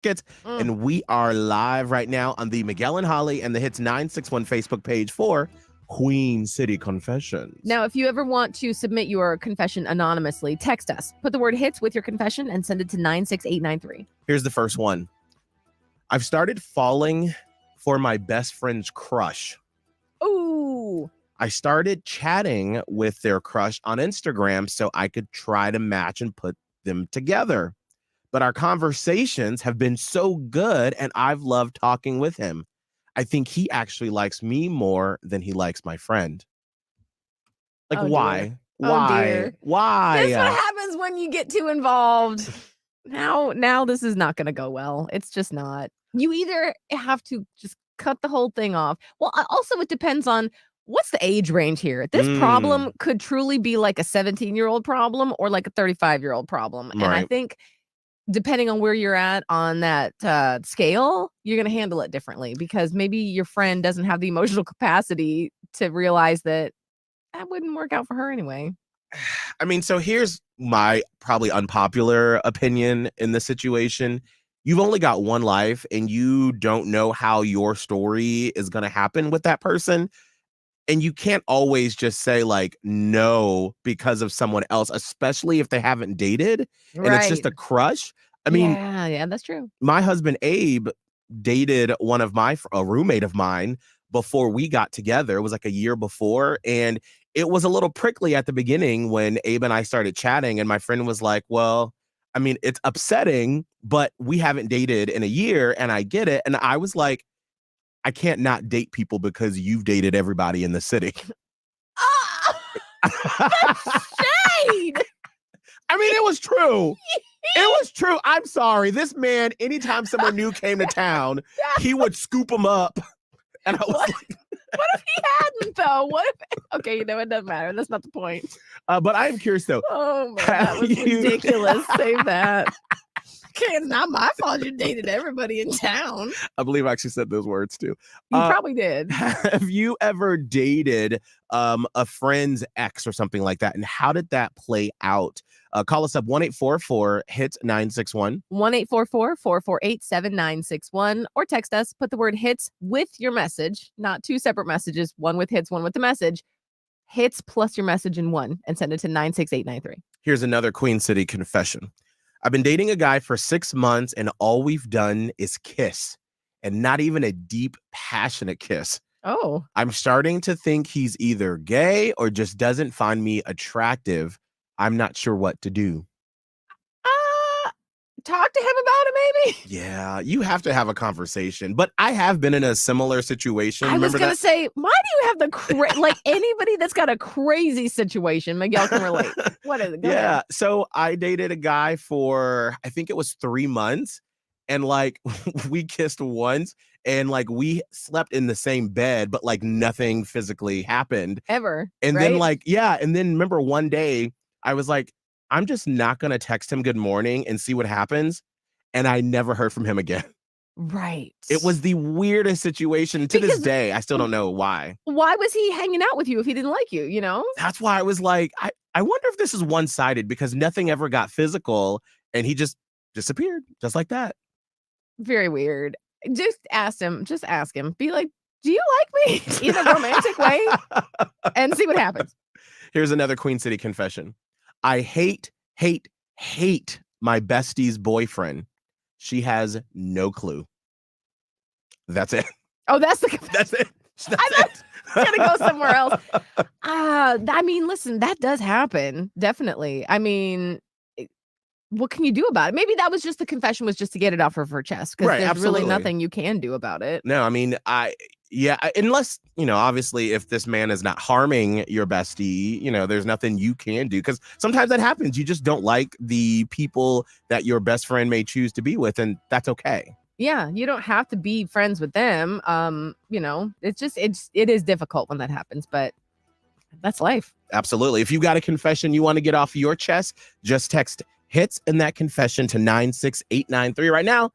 Mm. And we are live right now on the Miguel and Holly and the Hits 961 Facebook page for Queen City Confessions. Now, if you ever want to submit your confession anonymously, text us. Put the word hits with your confession and send it to 96893. Here's the first one. I've started falling for my best friend's crush. Ooh. I started chatting with their crush on Instagram so I could try to match and put them together. But our conversations have been so good and I've loved talking with him. I think he actually likes me more than he likes my friend. Like, why? Dear. Why? Dear. Why? This is what happens when you get too involved. Now this is not going to go well. It's just not. You either have to just cut the whole thing off. Well, also it depends on what's the age range here. This problem could truly be like a 17-year-old problem or like a 35-year-old problem. Right. And I think depending on where you're at on that scale, you're going to handle it differently because maybe your friend doesn't have the emotional capacity to realize that wouldn't work out for her anyway. I mean, so here's my probably unpopular opinion in this situation. You've only got one life and you don't know how your story is going to happen with that person. And you can't always just say like no because of someone else, especially if they haven't dated and it's just a crush. I mean, yeah, that's true. My husband Abe dated a roommate of mine before we got together. It was like a year before, and it was a little prickly at the beginning when Abe and I started chatting, and my friend was like, well, I mean, it's upsetting, but we haven't dated in a year, and I get it. And I was like, I can't not date people because you've dated everybody in the city. That's shade. I mean, it was true. It was true. I'm sorry. This man, anytime someone new came to town, he would scoop them up. And I was like, what if he hadn't, though? What if? Okay, it doesn't matter. That's not the point. But I am curious, though. Oh, man, that was ridiculous. Save that. Okay, it's not my fault you dated everybody in town. I believe I actually said those words, too. You probably did. Have you ever dated a friend's ex or something like that? And how did that play out? Call us up 1-844-HITS-961. 1-844-448-7961. Or text us. Put the word hits with your message. Not two separate messages. One with hits, one with the message. Hits plus your message in one. And send it to 96893. Here's another Queen City confession. I've been dating a guy for 6 months and all we've done is kiss. And not even a deep, passionate kiss. Oh. I'm starting to think he's either gay or just doesn't find me attractive. I'm not sure what to do. Talk to him about it, maybe? Yeah, you have to have a conversation. But I have been in a similar situation. I was going to say, why do you have the like anybody that's got a crazy situation? Miguel can relate. What is it? Go ahead. So I dated a guy for, I think it was 3 months. And like we kissed once and like we slept in the same bed, but like nothing physically happened. Ever. And then and then remember one day I was like, I'm just not going to text him good morning and see what happens. And I never heard from him again. Right. It was the weirdest situation. To this day, I still don't know why. Why was he hanging out with you if he didn't like you, you know? That's why I was like, I wonder if this is one-sided because nothing ever got physical and he just disappeared just like that. Very weird. Just ask him. Be like, do you like me in a romantic way? And see what happens. Here's another Queen City confession. I hate my bestie's boyfriend. She has no clue. That's it. Oh, that's it. That's it. Gonna go somewhere else. I mean, listen, that does happen. Definitely. I mean, what can you do about it? Maybe that was just the confession was just to get it off of her chest because there's really nothing you can do about it. No, I mean, unless, obviously if this man is not harming your bestie, there's nothing you can do because sometimes that happens. You just don't like the people that your best friend may choose to be with, and that's okay. Yeah, you don't have to be friends with them. It is difficult when that happens, but that's life. Absolutely. If you got a confession you want to get off your chest, just text hits in that confession to 96893 right now.